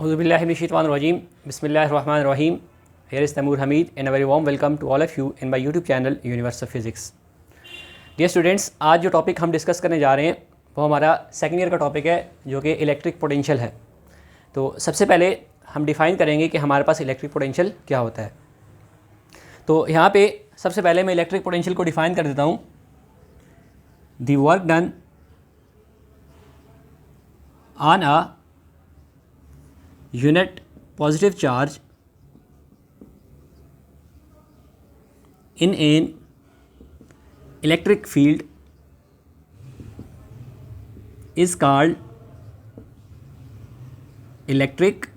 Auzubillahiminash-shaytanir-rajim. Bismillahir-rahmanir-rahim. Here is Taimur Hamid and a very warm welcome to all of you in my YouTube channel Universe of Physics. Dear students, आज जो topic हम discuss करने जा रहे हैं वो हमारा सेकेंड ईयर का टॉपिक है जो कि इलेक्ट्रिक पोटेंशियल है। तो सबसे पहले हम डिफ़ाइन करेंगे कि हमारे पास इलेक्ट्रिक पोटेंशियल क्या होता है। तो यहाँ पे सबसे पहले मैं इलेक्ट्रिक पोटेंशियल को डिफ़ाइन कर देता हूँ। The work done on a unit positive charge in an electric field is called electric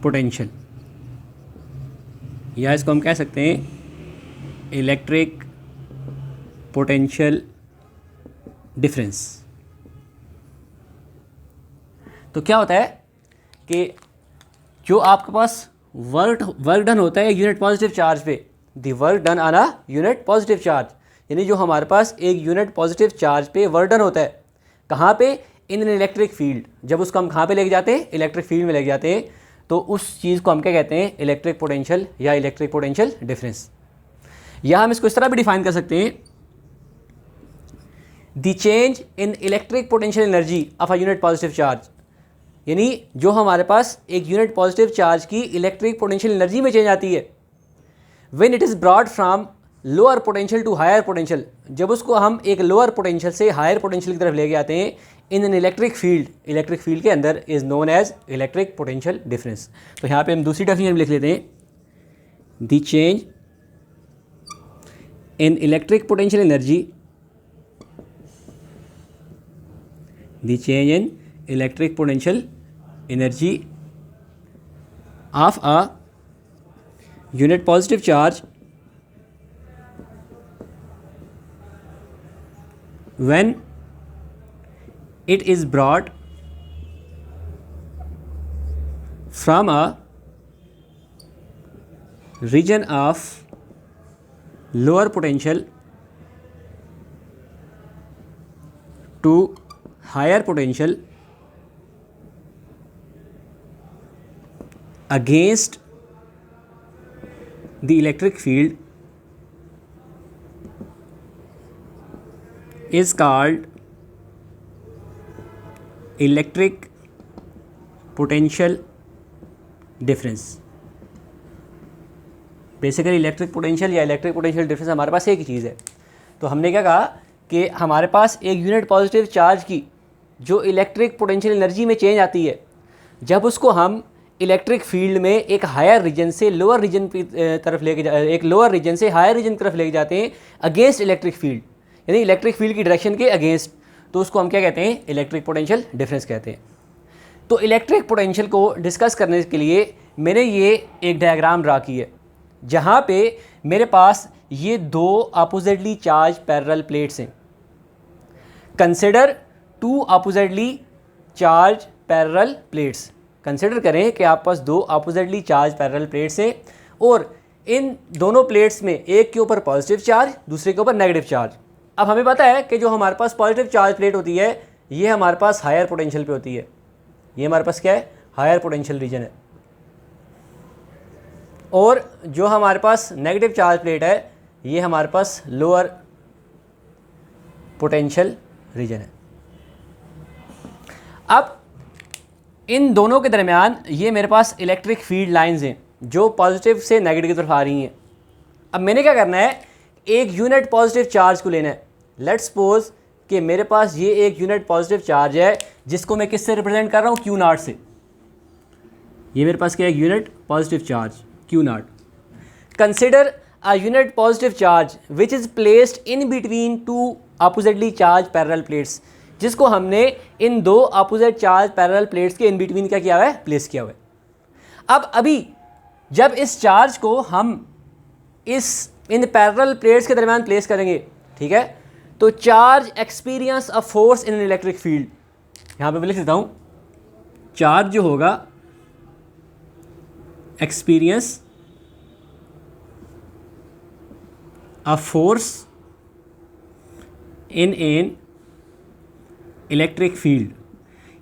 potential, या इसको हम कह सकते हैं इलेक्ट्रिक पोटेंशियल डिफरेंस। तो क्या होता है कि जो आपके पास वर्क डन होता है यूनिट पॉजिटिव चार्ज पे, the work done on a unit positive charge, यानी जो हमारे पास एक यूनिट पॉजिटिव चार्ज पे वर्क डन होता है, कहाँ पे? In an electric field. जब उसको हम कहाँ पे लेके जाते हैं? इलेक्ट्रिक फील्ड में लेके जाते हैं। तो उस चीज़ को हम क्या कहते हैं? इलेक्ट्रिक पोटेंशियल या इलेक्ट्रिक पोटेंशियल डिफरेंस। या हम इसको इस तरह भी डिफाइन कर सकते हैं, the change in electric potential energy of a unit positive charge, यानी जो हमारे पास एक यूनिट पॉजिटिव चार्ज की इलेक्ट्रिक पोटेंशियल एनर्जी में चेंज आती है, when it is brought from lower potential to higher potential, जब उसको हम एक लोअर पोटेंशियल से हायर पोटेंशियल की तरफ लेके आते हैं इन एन इलेक्ट्रिक फील्ड के अंदर, is known as electric potential difference. तो यहाँ पे हम दूसरी डेफिनेशन लिख लेते हैं, the change in electric potential energy, the change in electric potential energy of a unit positive charge when it is brought from a region of lower potential to higher potential against the electric field is called electric potential difference. Basically electric potential या electric potential difference हमारे पास एक ही चीज़ है। तो हमने क्या कहा कि हमारे पास एक यूनिट पॉजिटिव चार्ज की जो इलेक्ट्रिक पोटेंशियल एनर्जी में चेंज आती है, जब उसको हम इलेक्ट्रिक फील्ड में एक हायर रीजन से लोअर रीजन की तरफ एक लोअर रीजन से हायर रीजन की तरफ लेके जाते हैं अगेंस्ट इलेक्ट्रिक फील्ड, यानी इलेक्ट्रिक फील्ड की डायरेक्शन के अगेंस्ट, तो उसको हम क्या कहते हैं? इलेक्ट्रिक पोटेंशियल डिफरेंस कहते हैं। तो इलेक्ट्रिक पोटेंशियल को डिस्कस करने के लिए मैंने ये एक डायग्राम ड्रा की है, जहाँ पे मेरे पास ये दो अपोजिटली चार्ज पैरेलल प्लेट्स हैं। Consider two oppositely charge parallel plates. Consider करें कि आपके पास दो अपोजिटली चार्ज पैरेलल प्लेट्स हैं और इन दोनों प्लेट्स में एक के ऊपर पॉजिटिव चार्ज, दूसरे के ऊपर नेगेटिव चार्ज। अब हमें पता है कि जो हमारे पास पॉजिटिव चार्ज प्लेट होती है ये हमारे पास हायर पोटेंशियल पे होती है, ये हमारे पास क्या है? हायर पोटेंशियल रीजन है। और जो हमारे पास नेगेटिव चार्ज प्लेट है ये हमारे पास लोअर पोटेंशियल रीजन है। अब इन दोनों के दरमियान ये मेरे पास इलेक्ट्रिक फील्ड लाइंस हैं जो पॉजिटिव से नेगेटिव की तरफ आ रही हैं। अब मैंने क्या करना है? एक यूनिट पॉजिटिव चार्ज को लेना है। लेट्स सपोज कि मेरे पास ये एक यूनिट पॉजिटिव चार्ज है जिसको मैं किससे रिप्रेजेंट कर रहा हूँ? क्यू नॉट से। ये मेरे पास क्या है? Unit positive charge Q not. Consider a unit positive charge which is placed in between two oppositely charge parallel plates, जिसको हमने इन दो अपोजिट चार्ज पैरेलल प्लेट्स के इन बिटवीन क्या किया हुआ है? प्लेस किया हुआ है। अब अभी जब इस चार्ज को हम इन पैरेलल प्लेट्स के दरमियान प्लेस करेंगे, ठीक है, तो charge experience a force in an electric field, यहाँ पे मैं लिख देता हूँ, चार्ज जो होगा experience a force in an electric field,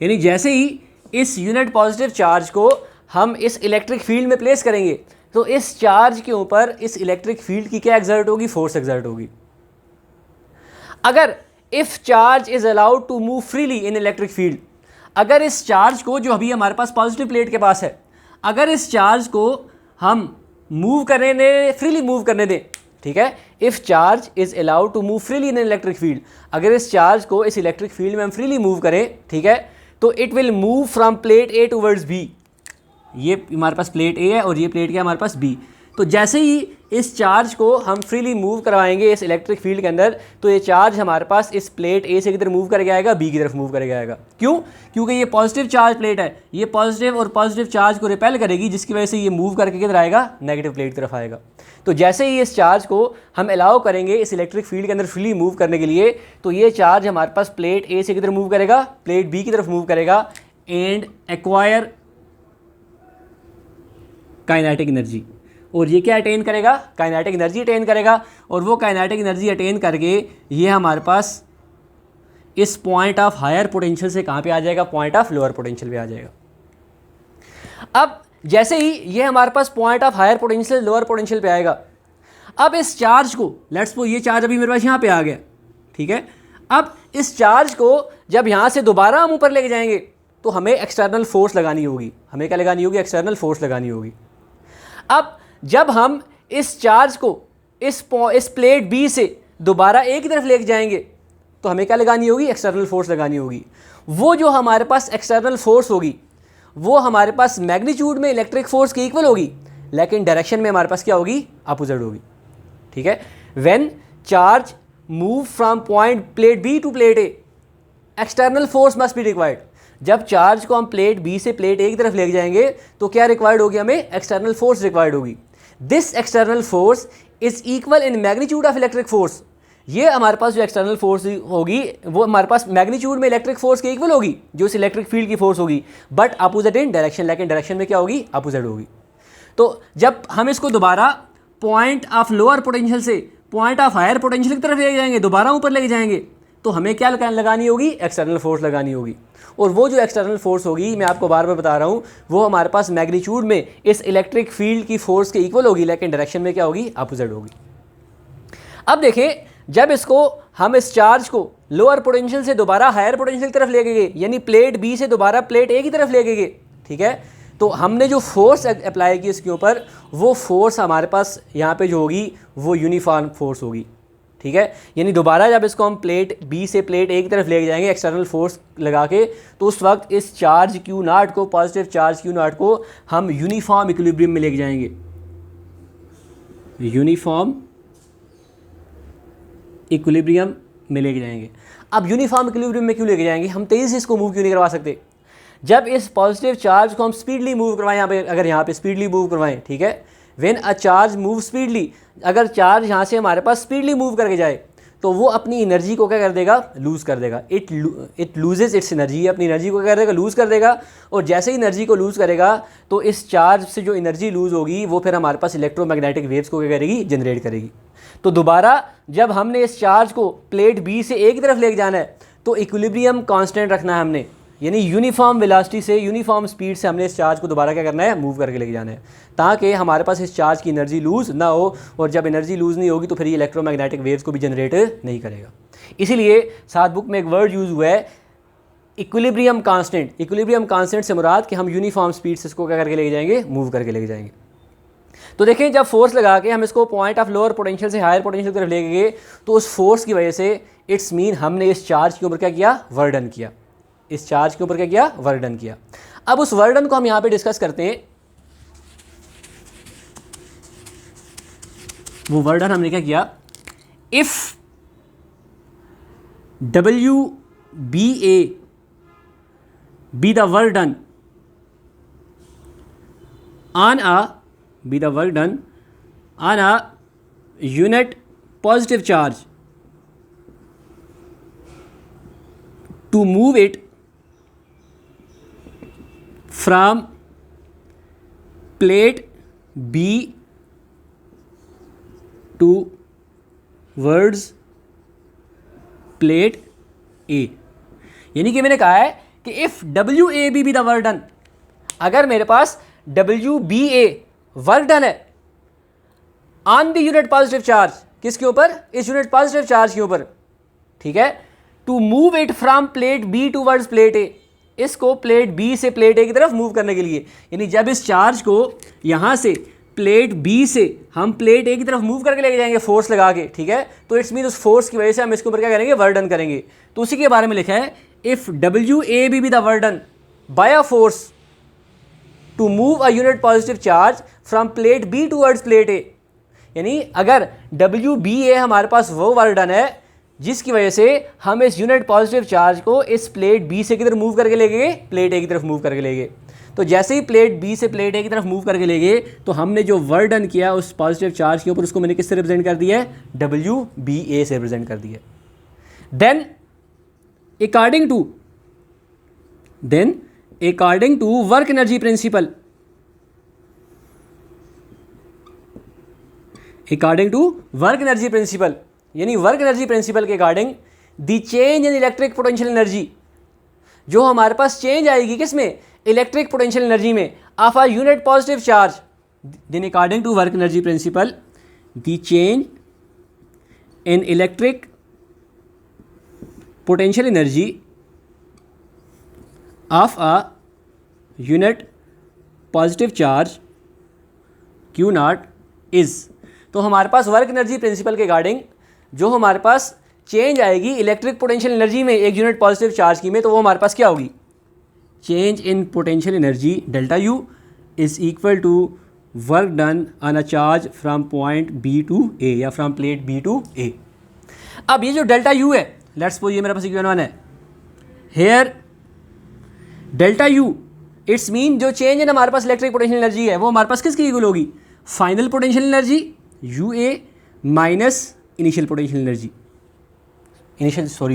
यानी जैसे ही इस यूनिट पॉजिटिव चार्ज को हम इस इलेक्ट्रिक फील्ड में प्लेस करेंगे तो इस चार्ज के ऊपर इस इलेक्ट्रिक फील्ड की क्या एक्सर्ट होगी, फोर्स एक्सर्ट होगी। अगर if charge is allowed to move freely in electric field, अगर इस चार्ज को जो अभी हमारे पास पॉजिटिव प्लेट के पास है, अगर इस चार्ज को हम मूव करने दें, फ्रीली मूव करने दें, ठीक है, if charge is allowed to move freely in electric field, अगर इस चार्ज को इस इलेक्ट्रिक फील्ड में हम फ्रीली मूव करें, ठीक है, तो it will move from plate A towards B. ये हमारे पास प्लेट ए है और ये प्लेट क्या है हमारे पास बी। तो जैसे ही इस चार्ज को हम फ्रीली मूव करवाएंगे इस इलेक्ट्रिक फील्ड के अंदर, तो ये चार्ज हमारे पास इस प्लेट ए से किधर मूव करके आएगा, बी की तरफ मूव करके आएगा। क्यों? क्योंकि ये पॉजिटिव चार्ज प्लेट है, ये पॉजिटिव और पॉजिटिव चार्ज को रिपेल करेगी, जिसकी वजह से ये मूव करके किधर आएगा, नेगेटिव प्लेट की तरफ आएगा। तो जैसे ही इस चार्ज को हम अलाउ करेंगे इस इलेक्ट्रिक फील्ड के अंदर फ्रीली मूव करने के लिए, तो ये चार्ज हमारे पास प्लेट ए से किधर मूव करेगा, प्लेट बी की तरफ मूव करेगा एंड एक्वायर काइनेटिक एनर्जी। और ये क्या अटेन करेगा, काइनेटिक एनर्जी अटेन करेगा। और वो काइनेटिक एनर्जी अटेन करके ये हमारे पास इस पॉइंट ऑफ हायर पोटेंशियल से कहाँ पे आ जाएगा, पॉइंट ऑफ लोअर पोटेंशियल पे आ जाएगा। अब जैसे ही ये हमारे पास point of higher potential lower potential पे आएगा, अब इस चार्ज को लेट्स सपोज ये चार्ज अभी मेरे पास यहाँ पे आ गया, ठीक है, अब इस चार्ज को जब यहाँ से दोबारा हम ऊपर लेके जाएंगे तो हमें एक्सटर्नल फोर्स लगानी होगी। हमें क्या लगानी होगी, एक्सटर्नल फोर्स लगानी होगी। अब जब हम इस चार्ज को इस प्लेट बी से दोबारा ए की तरफ लेके जाएंगे तो हमें क्या लगानी होगी, एक्सटर्नल फोर्स लगानी होगी। वो जो हमारे पास एक्सटर्नल फोर्स होगी वो हमारे पास मैग्नीट्यूड में इलेक्ट्रिक फोर्स के इक्वल होगी, लेकिन डायरेक्शन में हमारे पास क्या होगी, अपोजिट होगी। ठीक है, when charge move from point plate B to plate A, external force must be required. जब चार्ज को हम प्लेट बी से प्लेट ए की तरफ लेके जाएंगे तो क्या रिक्वायर्ड होगी, हमें एक्सटर्नल फोर्स रिक्वायर्ड होगी। This external force is equal in magnitude of electric force. ये हमारे पास जो एक्सटर्नल फोर्स होगी वो हमारे पास मैग्नीट्यूड में इलेक्ट्रिक फोर्स के इक्वल होगी, जो इस इलेक्ट्रिक फील्ड की फोर्स होगी, बट अपोजिट इन डायरेक्शन, लेकिन डायरेक्शन में क्या होगी, अपोजिट होगी। तो जब हम इसको दोबारा पॉइंट ऑफ लोअर पोटेंशियल से पॉइंट ऑफ हायर पोटेंशियल की तरफ लेके जाएंगे, दोबारा ऊपर लेके जाएंगे, तो हमें क्या लगानी होगी, एक्सटर्नल फोर्स लगानी होगी। और वो जो एक्सटर्नल फोर्स होगी, मैं आपको बार बार बता रहा हूँ, वो हमारे पास मैग्नीट्यूड में इस इलेक्ट्रिक फील्ड की फोर्स के इक्वल होगी, लेकिन डायरेक्शन में क्या होगी, अपोजिट होगी। अब देखें, जब इसको हम इस चार्ज को लोअर पोटेंशियल से दोबारा हायर पोटेंशियल की तरफ लेके गए, यानी प्लेट बी से दोबारा प्लेट ए की तरफ लेके गए, ठीक है, तो हमने जो फोर्स अप्लाई की इसके ऊपर, वो फोर्स हमारे पास यहाँ पे जो होगी वो यूनिफॉर्म फोर्स होगी। ठीक है, यानी दोबारा जब इसको हम प्लेट बी से प्लेट ए की तरफ लेके जाएंगे एक्सटर्नल फोर्स लगा के, तो उस वक्त इस चार्ज क्यू नॉट को, पॉजिटिव चार्ज क्यू नॉट को हम यूनिफॉर्म इक्विलिब्रियम में लेके जाएंगे, यूनिफॉर्म इक्विलिब्रियम में लेके जाएंगे। अब यूनिफॉर्म इक्विलिब्रियम में क्यों लेके जाएंगे, हम तेज़ी से इसको मूव क्यों नहीं करवा सकते। जब इस पॉजिटिव चार्ज को हम स्पीडली मूव करवाएं, यहाँ पे अगर यहाँ पे स्पीडली मूव करवाएं, ठीक है, when a charge move speedly, अगर चार्ज यहाँ से हमारे पास स्पीडली मूव करके जाए तो वो अपनी एनर्जी को क्या कर देगा, लूज़ कर देगा। इट लूजेज इट्स एनर्जी, अपनी एनर्जी को क्या कर देगा, लूज़ कर देगा। और जैसे ही एनर्जी को लूज़ करेगा तो इस चार्ज से जो एनर्जी लूज़ होगी वो फिर हमारे पास इलेक्ट्रोमैग्नेटिक वेव्स को क्या करेगी, जनरेट करेगी। तो दोबारा जब हमने इस चार्ज को प्लेट बी से ए की तरफ लेके जाना है तो इक्विलिब्रियम कांस्टेंट रखना है हमने, यानी यूनिफॉर्म वेलोसिटी से, यूनिफॉर्म स्पीड से हमने इस चार्ज को दोबारा क्या करना है, मूव करके लेके जाना है, ताकि हमारे पास इस चार्ज की एनर्जी लूज़ ना हो। और जब एनर्जी लूज़ नहीं होगी तो फिर ये इलेक्ट्रोमैग्नेटिक वेव्स को भी जनरेट नहीं करेगा। इसीलिए साथ बुक में एक वर्ड यूज़ हुआ है, इक्विलिब्रियम कांस्टेंट। इक्विलिब्रियम कांस्टेंट से मुराद कि हम यूनिफॉर्म स्पीड से इसको क्या करके लेके जाएंगे, मूव करके लेके जाएंगे। तो देखें, जब फोर्स लगा के हम इसको पॉइंट ऑफ लोअर पोटेंशियल से हायर पोटेंशियल की तरफ लेके गए, तो उस फोर्स की वजह से इट्स मीन हमने इस चार्ज के ऊपर क्या किया, वर्डन किया। इस चार्ज के ऊपर क्या किया, वर्डन किया। अब उस वर्डन को हम यहाँ पे डिस्कस करते हैं। वो वर्डन हमने क्या किया, if WBA be the work done on a unit positive charge to move it from plate B towards plate A. यानी कि मैंने कहा है कि if W A B the work done, अगर मेरे पास W B A work done है on the unit positive charge, किसके ऊपर, इस यूनिट पॉजिटिव चार्ज के ऊपर, ठीक है, to move it from plate B towards plate A, इसको प्लेट बी से प्लेट ए की तरफ मूव करने के लिए, यानी जब इस चार्ज को यहाँ से प्लेट बी से हम प्लेट ए की तरफ मूव करके लेके जाएंगे फोर्स लगा के, ठीक है, तो इट्स मीन उस फोर्स की वजह से हम इसके ऊपर क्या करेंगे, वर्क डन करेंगे। तो उसी के बारे में लिखा है if W A B the work done by a force to move a unit positive charge from plate B towards plate A, यानी अगर डब्ल्यू बी ए हमारे पास वो वर्क डन है जिसकी वजह से हम इस यूनिट पॉजिटिव चार्ज को इस प्लेट बी से किधर मूव करके ले गए, प्लेट ए की तरफ मूव करके ले गए। तो जैसे ही प्लेट बी से प्लेट ए की तरफ मूव करके ले गए तो हमने जो वर्क डन किया उस पॉजिटिव चार्ज के ऊपर, उसको मैंने किससे रिप्रेजेंट कर दिया है, डब्ल्यू बी ए से रिप्रेजेंट कर दिया। Then according to work energy principle, according to work energy principle, यानी वर्क एनर्जी प्रिंसिपल के अकॉर्डिंग the change in electric potential energy, जो हमारे पास चेंज आएगी किसमें, इलेक्ट्रिक पोटेंशियल एनर्जी में, of a unit positive charge, then according to work energy principle the change in electric potential energy of a unit positive charge Q not is. तो हमारे पास work energy principle के according जो हमारे पास change आएगी electric potential energy में एक यूनिट पॉजिटिव चार्ज की में, तो वो हमारे पास क्या होगी, change in potential energy delta U is equal to work done on a charge from point B to A या from plate B to A. अब ये जो डेल्टा यू है, लेट्स सपोज ये मेरे पास इक्वेशन 1 है, here delta U it's mean जो चेंज इन हमारे पास इलेक्ट्रिक पोटेंशियल एनर्जी है वो हमारे पास किसकी इक्वल होगी, final potential energy U A minus initial potential energy,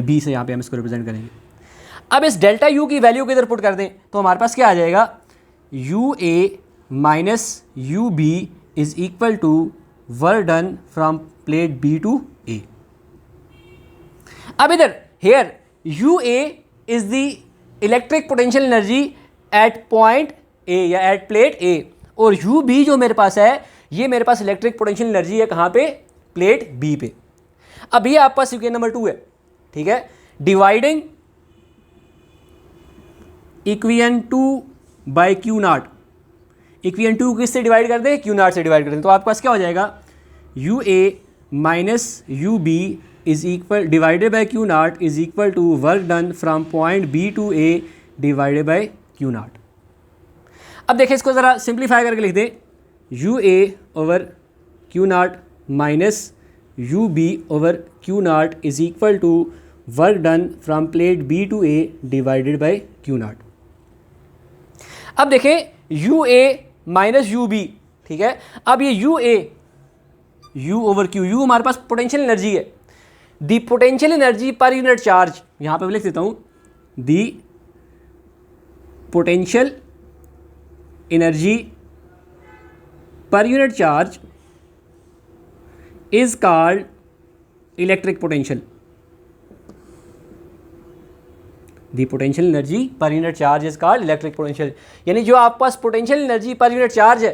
B से यहाँ पे हम इसको रिप्रेजेंट करेंगे। अब इस डेल्टा यू की वैल्यू को इधर पुट कर दें तो हमारे पास क्या आ जाएगा, U A minus U B is equal to work done from plate B to A. अब इधर here U A is the electric potential energy at point A या एट प्लेट ए, और यू बी जो मेरे पास है ये मेरे पास इलेक्ट्रिक पोटेंशियल एनर्जी है कहाँ पे, प्लेट बी पे। अब ये आपके पास इक्वेशन नंबर 2 है, ठीक है, dividing equation 2 by Q not, equation 2 किससे डिवाइड कर दें, क्यू नॉट से डिवाइड कर दें, तो आपके पास क्या हो जाएगा, U A minus U B is equal divided by Q not is equal to work done from point B to A divided by Q naught. अब देखिए इसको ज़रा सिंप्लीफाई करके लिख दें, U A over Q naught minus U B over Q not is equal to work done from plate B to A divided by Q naught. अब देखें U A minus U B, ठीक है, अब ये U A U over Q, U हमारे पास potential energy है, the potential energy per unit charge, यहाँ पे मैं लिख देता हूँ the potential energy per unit charge is called electric potential, the potential energy per unit charge is called electric potential, यानी जो आपके पास potential energy per unit charge है,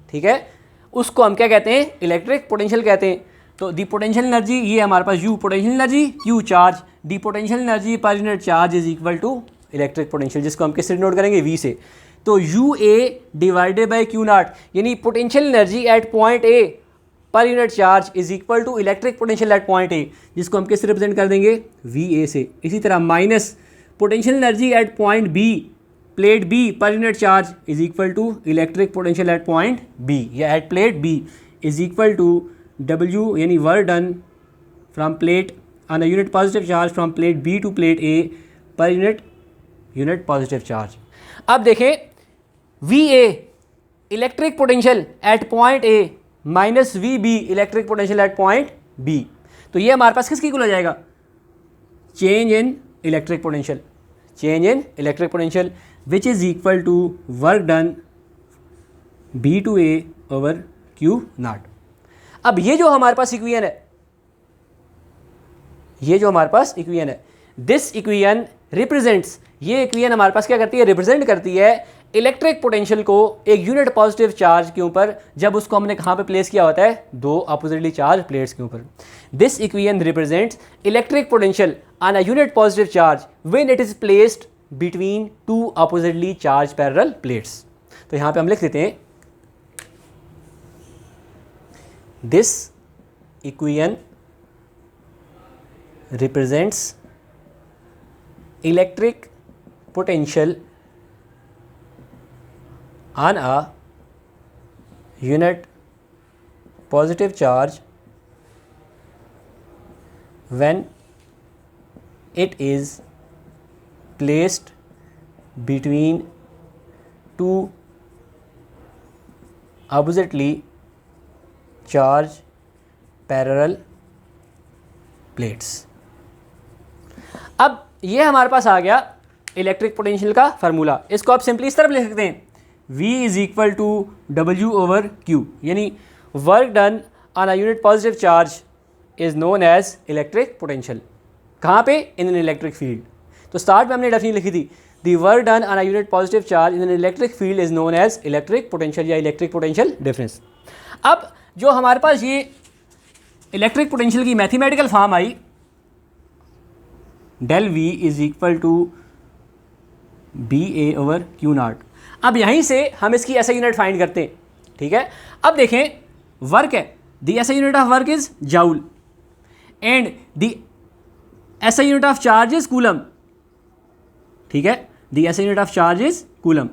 ठीक है, उसको हम क्या कहते हैं, इलेक्ट्रिक पोटेंशियल कहते हैं। तो दी पोटेंशियल एनर्जी ये हमारे पास U potential energy, Q charge, the potential energy per unit charge is equal to electric potential, जिसको हम किससे नोट करेंगे, वी से। तो U A divided by Q not, यानी potential energy at point A per unit charge is equal to electric potential at point A, जिसको हम किससे रिप्रेजेंट कर देंगे, वी ए से। इसी तरह minus potential energy at point B plate B per unit charge is equal to electric potential at point B या at plate B is equal to W, यानी work done from plate on a unit positive charge from plate B to plate A per unit positive charge. अब देखें V A electric potential at point A minus V B electric potential at point B, तो ये हमारे पास किसकी equal हो जाएगा, change in electric potential, change in electric potential which is equal to work done B to A over Q naught. अब ये जो हमारे पास इक्वेशन है, ये जो हमारे पास इक्वेशन है, दिस इक्वेशन रिप्रेजेंट्स, ये इक्वेशन हमारे पास क्या करती है, रिप्रेजेंट करती है इलेक्ट्रिक पोटेंशियल को एक यूनिट पॉजिटिव चार्ज के ऊपर, जब उसको हमने कहाँ पे प्लेस किया होता है, दो अपोजिटली चार्ज प्लेट्स के ऊपर। This equation represents electric potential on a unit positive charge when it is placed between two oppositely charge parallel plates. तो यहाँ पे हम लिख देते हैं this equation represents electric potential on a unit positive charge when it is placed between two oppositely charged parallel plates। अब ये हमारे पास आ गया इलेक्ट्रिक पोटेंशियल का फार्मूला। इसको आप सिंपली इस तरफ लिख सकते हैं, V is equal to W/Q, यानी work done on a unit positive charge is known as electric potential. कहाँ पे, इन एन इलेक्ट्रिक फील्ड। तो स्टार्ट में हमने डेफिनेशन लिखी थी, the work done on a unit positive charge in an electric field is known as electric potential या electric potential difference. अब जो हमारे पास ये इलेक्ट्रिक पोटेंशियल की मैथमेटिकल फॉर्म आई, del V is equal to BA/Q0। अब यहीं से हम इसकी ऐसा यूनिट फाइंड करते हैं, ठीक है। अब देखें वर्क है, the SI unit of work is joule and the SI unit of charge is coulomb, ठीक है। The SI unit of charge is coulomb.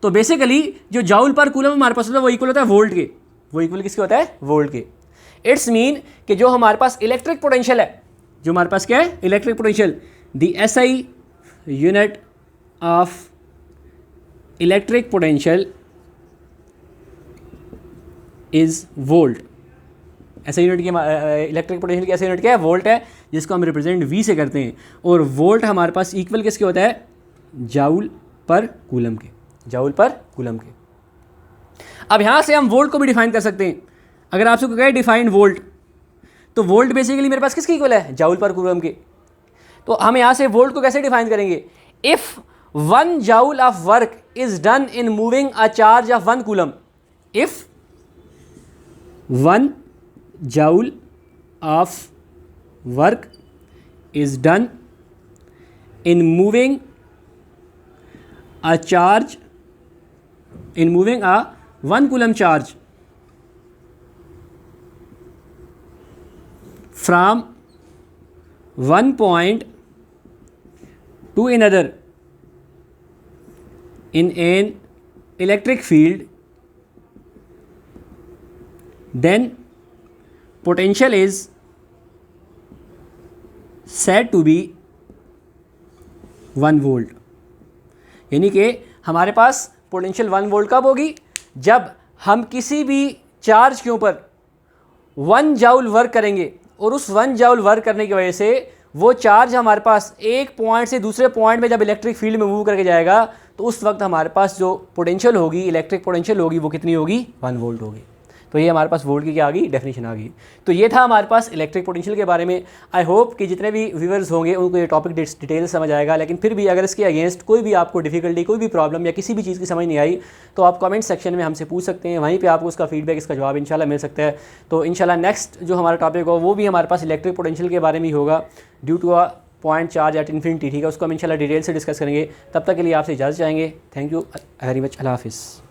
तो बेसिकली जो जाउल पर कूलम हमारे पास होता है वो इक्वल होता है वोल्ट के। वो इक्वल किसके होता है, वोल्ट के। इट्स मीन कि जो हमारे पास इलेक्ट्रिक पोटेंशियल है, जो हमारे पास क्या है, electric potential, the SI unit of electric potential is volt. ऐसा यूनिट की इलेक्ट्रिक पोटेंशियल की ऐसा यूनिट क्या है, वोल्ट है, जिसको हम रिप्रेजेंट V से करते हैं। और वोल्ट हमारे पास इक्वल किसके होता है, जाउल पर कूलम के, जाउल पर कूलम के। अब यहाँ से हम वोल्ट को भी डिफाइन कर सकते हैं। अगर आपसे कहे डिफाइन वोल्ट, तो वोल्ट बेसिकली मेरे पास किसके इक्वल है, जाउल पर कूलम के। तो हम यहाँ से वोल्ट को कैसे डिफाइन करेंगे, if 1 joule of work is done in moving a charge of 1 coulomb, if 1 joule of work is done in moving a 1 coulomb charge from one point to another in an electric field, then potential is said to be 1 volt। यानी कि हमारे पास potential 1 volt कब होगी, जब हम किसी भी चार्ज के ऊपर 1 जाउल वर्क करेंगे और उस 1 जाउल वर्क करने की वजह से वो चार्ज हमारे पास एक पॉइंट से दूसरे पॉइंट में जब इलेक्ट्रिक फील्ड में मूव करके जाएगा, तो उस वक्त हमारे पास जो पोटेंशियल होगी, इलेक्ट्रिक पोटेंशियल होगी, वो कितनी होगी, 1 वोल्ट होगी। तो ये हमारे पास वोल्ट की क्या आ गई, डेफिनेशन आ गई। तो ये था हमारे पास इलेक्ट्रिक पोटेंशियल के बारे में। आई होप कि जितने भी व्यूअर्स होंगे उनको ये टॉपिक डिटेल समझ आएगा। लेकिन फिर भी अगर इसके अगेंस्ट कोई भी आपको डिफिकल्टी, कोई भी प्रॉब्लम या किसी भी चीज़ की समझ नहीं आई, तो आप कमेंट सेक्शन में हमसे पूछ सकते हैं। वहीं पे आपको उसका फीडबैक, इसका जवाब इंशाल्लाह मिल सकता है। तो इंशाल्लाह नेक्स्ट जो हमारा टॉपिक हो वो भी हमारे पास इलेक्ट्रिक पोटेंशियल के बारे में ही होगा, due to a point charge at infinity, ठीक है। उसको हम इंशाल्लाह डिटेल से डिस्कस करेंगे। तब तक के लिए आपसे इजाज़त चाहेंगे। Thank you very much. अल्लाह हाफिज़।